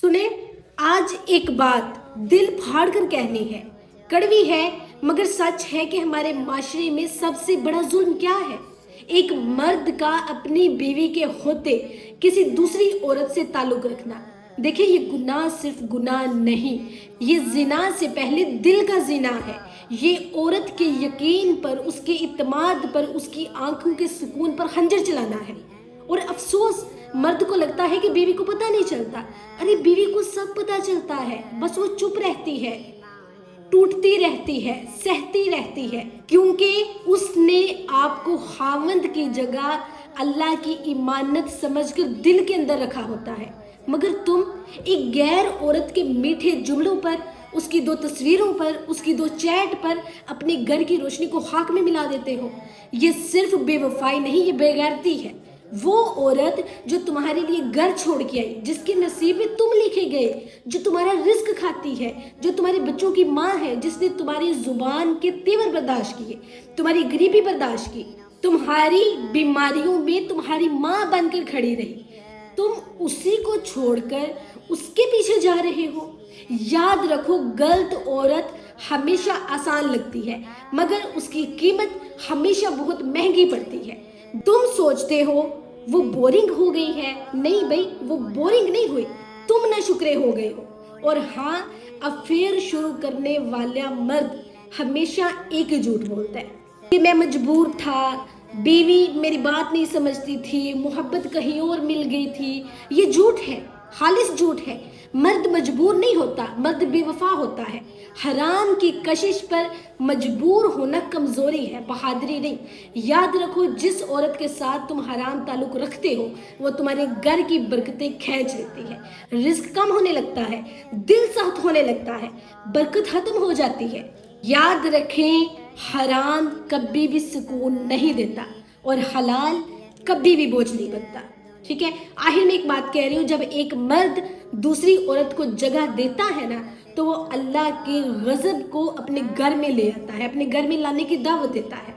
सुने, आज एक बात दिल फाड़ कर कहनी है। कड़वी है मगर सच है कि हमारे माशरे में सबसे बड़ा जुल्म क्या है। एक मर्द का अपनी बीवी के होते किसी दूसरी औरत से ताल्लुक रखना। देखिए, ये गुनाह सिर्फ गुनाह नहीं, ये जिना से पहले दिल का जिना है। ये औरत के यकीन पर, उसके इत्माद पर, उसकी आंखों के सुकून पर खंजर चलाना है। और अफसोस, मर्द को लगता है कि बीवी को पता नहीं चलता। अरे बीवी को सब पता चलता है, बस वो चुप रहती है, टूटती रहती है, सहती रहती है, क्योंकि उसने आपको खावंद की जगह अल्लाह की इमानत समझकर दिल के अंदर रखा होता है। मगर तुम एक गैर औरत के मीठे जुमलों पर, उसकी दो तस्वीरों पर, उसकी दो चैट पर अपने घर की रोशनी को खाक में मिला देते हो। ये सिर्फ बेवफाई नहीं, ये बेगैरती है। वो औरत जो तुम्हारे लिए घर छोड़ के आई, जिसके नसीब में तुम लिखे गए, जो तुम्हारा रिस्क खाती है, जो तुम्हारे बच्चों की माँ है, जिसने तुम्हारी जुबान के तेवर बर्दाश्त किए, तुम्हारी गरीबी बर्दाश्त की, तुम्हारी बीमारियों में तुम्हारी माँ बनकर खड़ी रही, तुम उसी को छोड़कर उसके पीछे जा रहे हो। याद रखो, गलत औरत हमेशा आसान लगती है मगर उसकी कीमत हमेशा बहुत महंगी पड़ती है। तुम सोचते हो वो बोरिंग हो गई है, नहीं भाई, वो बोरिंग नहीं हुई, तुम न शुक्रे हो गए हो। और हाँ, अफेयर शुरू करने वाला मर्द हमेशा एक ही झूठ बोलता है कि मैं मजबूर था, बीवी मेरी बात नहीं समझती थी, मोहब्बत कहीं और मिल गई थी। ये झूठ है, खालिस झूठ है। मर्द मजबूर नहीं होता, मर्द बेवफा होता है। हराम की कशिश पर मजबूर होना कमजोरी है, बहादुरी नहीं। याद रखो, जिस औरत के साथ तुम हराम ताल्लुक रखते हो वो तुम्हारे घर की बरकतें खींच लेती है। रिस्क कम होने लगता है, दिल सख्त होने लगता है, बरकत खत्म हो जाती है। याद रखें, हराम कभी भी सुकून नहीं देता और हलाल कभी भी बोझ नहीं बनता। ठीक है, आखिर में एक बात कह रही हूँ, जब एक मर्द दूसरी औरत को जगह देता है ना, तो वो अल्लाह के गजब को अपने घर में ले आता है, अपने घर में लाने की दावत देता है।